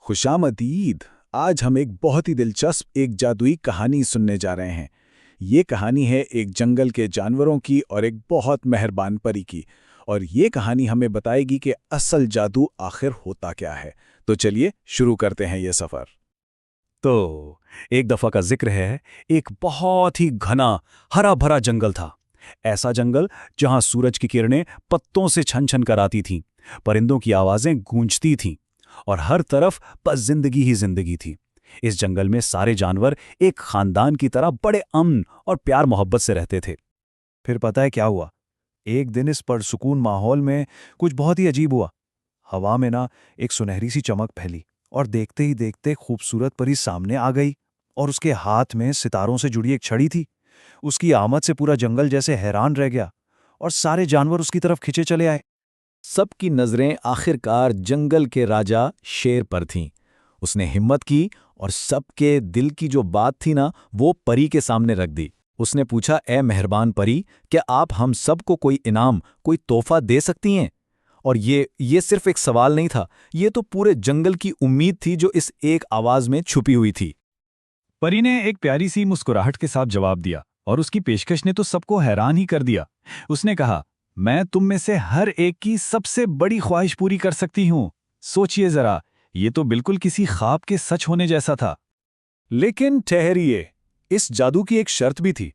खुशामदीद। आज हम एक बहुत ही दिलचस्प एक जादुई कहानी सुनने जा रहे हैं। ये कहानी है एक जंगल के जानवरों की और एक बहुत मेहरबान परी की। और ये कहानी हमें बताएगी कि असल जादू आखिर होता क्या है। तो चलिए शुरू करते हैं ये सफ़र। तो एक दफा का जिक्र है, एक बहुत ही घना हरा भरा जंगल था। ऐसा जंगल जहां सूरज की किरणें पत्तों से छन छन कर आती थीं, परिंदों की आवाजें गूंजती थीं और हर तरफ बस जिंदगी ही जिंदगी थी। इस जंगल में सारे जानवर एक खानदान की तरह बड़े अमन और प्यार मोहब्बत से रहते थे। फिर पता है क्या हुआ? एक दिन इस परसुकून माहौल में कुछ बहुत ही अजीब हुआ। हवा में ना एक सुनहरी सी चमक फैली और देखते ही देखते खूबसूरत परी सामने आ गई और उसके हाथ में सितारों से जुड़ी एक छड़ी थी। उसकी आमद से पूरा जंगल जैसे हैरान रह गया और सारे जानवर उसकी तरफ खिंचे चले आए। सबकी नजरें आखिरकार जंगल के राजा शेर पर थीं। उसने हिम्मत की और सबके दिल की जो बात थी ना, वो परी के सामने रख दी। उसने पूछा, ए मेहरबान परी, क्या आप हम सबको कोई इनाम, कोई तोहफा दे सकती हैं? और ये सिर्फ एक सवाल नहीं था, ये तो पूरे जंगल की उम्मीद थी जो इस एक आवाज में छुपी हुई थी। परी ने एक प्यारी सी मुस्कुराहट के साथ जवाब दिया और उसकी पेशकश ने तो सबको हैरान ही कर दिया। उसने कहा, मैं तुम में से हर एक की सबसे बड़ी ख्वाहिश पूरी कर सकती हूँ। सोचिए जरा, ये तो बिल्कुल किसी ख्वाब के सच होने जैसा था। लेकिन ठहरिए, इस जादू की एक शर्त भी थी।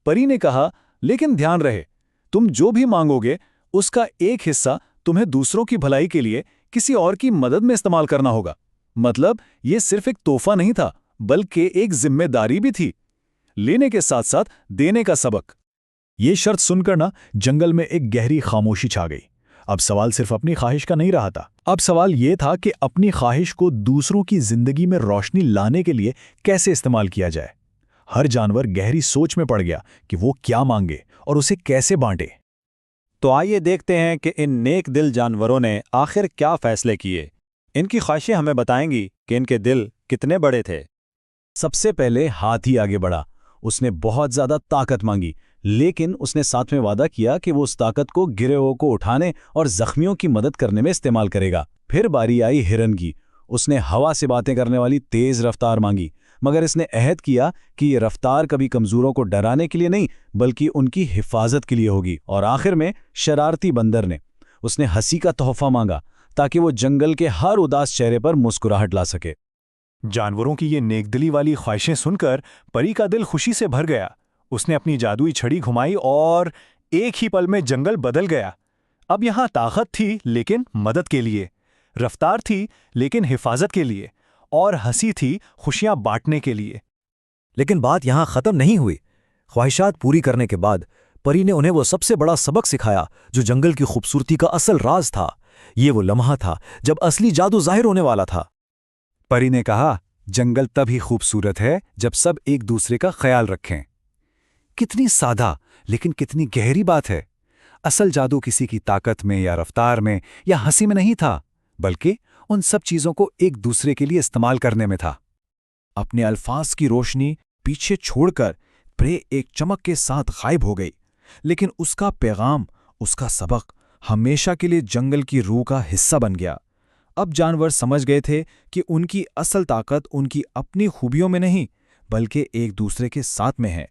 परी ने कहा, लेकिन ध्यान रहे, तुम जो भी मांगोगे उसका एक हिस्सा तुम्हें दूसरों की भलाई के लिए किसी और की मदद में इस्तेमाल करना होगा। मतलब ये सिर्फ एक तोहफा नहीं था, बल्कि एक जिम्मेदारी भी थी। लेने के साथ साथ देने का सबक। ये शर्त सुनकर ना जंगल में एक गहरी खामोशी छा गई। अब सवाल सिर्फ अपनी ख्वाहिश का नहीं रहा था। अब सवाल ये था कि अपनी ख्वाहिश को दूसरों की जिंदगी में रोशनी लाने के लिए कैसे इस्तेमाल किया जाए। हर जानवर गहरी सोच में पड़ गया कि वो क्या मांगे और उसे कैसे बांटे। तो आइए देखते हैं कि इन नेक दिल जानवरों ने आखिर क्या फैसले किए। इनकी ख्वाहिशें हमें बताएंगी कि इनके दिल कितने बड़े थे। सबसे पहले हाथी आगे बढ़ा। उसने बहुत ज्यादा ताकत मांगी, लेकिन उसने साथ में वादा किया कि वो उस ताकत को गिरोह को उठाने और जख्मियों की मदद करने में इस्तेमाल करेगा। फिर बारी आई हिरन की। उसने हवा से बातें करने वाली तेज रफ्तार मांगी, मगर इसने अहद किया कि ये रफ्तार कभी कमजोरों को डराने के लिए नहीं, बल्कि उनकी हिफाजत के लिए होगी। और आखिर में शरारती बंदर ने उसने हंसी का तोहफा मांगा, ताकि वो जंगल के हर उदास चेहरे पर मुस्कुराहट ला सके। जानवरों की ये नेकदिली वाली ख्वाहिशें सुनकर परी का दिल खुशी से भर गया। उसने अपनी जादुई छड़ी घुमाई और एक ही पल में जंगल बदल गया। अब यहाँ ताकत थी, लेकिन मदद के लिए, रफ्तार थी लेकिन हिफाजत के लिए, और हंसी थी खुशियां बांटने के लिए। लेकिन बात यहां खत्म नहीं हुई। ख्वाहिशात पूरी करने के बाद परी ने उन्हें वो सबसे बड़ा सबक सिखाया जो जंगल की खूबसूरती का असल राज था। ये वो लम्हा था जब असली जादू जाहिर होने वाला था। परी ने कहा, जंगल तभी खूबसूरत है जब सब एक दूसरे का ख्याल रखें। कितनी सादा लेकिन कितनी गहरी बात है। असल जादू किसी की ताकत में या रफ्तार में या हंसी में नहीं था, बल्कि उन सब चीजों को एक दूसरे के लिए इस्तेमाल करने में था। अपने अल्फाज की रोशनी पीछे छोड़कर प्रे एक चमक के साथ गायब हो गई, लेकिन उसका पैगाम, उसका सबक हमेशा के लिए जंगल की रूह का हिस्सा बन गया। अब जानवर समझ गए थे कि उनकी असल ताकत उनकी अपनी खूबियों में नहीं, बल्कि एक दूसरे के साथ में है।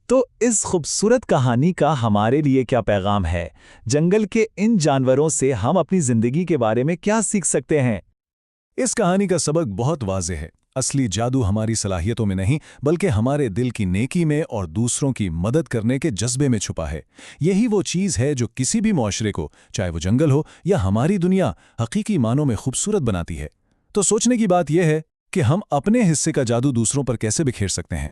तो इस खूबसूरत कहानी का हमारे लिए क्या पैगाम है? जंगल के इन जानवरों से हम अपनी जिंदगी के बारे में क्या सीख सकते हैं? इस कहानी का सबक बहुत वाज़ेह है। असली जादू हमारी सलाहियतों में नहीं, बल्कि हमारे दिल की नेकी में और दूसरों की मदद करने के जज्बे में छुपा है। यही वो चीज़ है जो किसी भी मुआशरे को, चाहे वो जंगल हो या हमारी दुनिया, हकीकी मानों में खूबसूरत बनाती है। तो सोचने की बात यह है कि हम अपने हिस्से का जादू दूसरों पर कैसे बिखेर सकते हैं।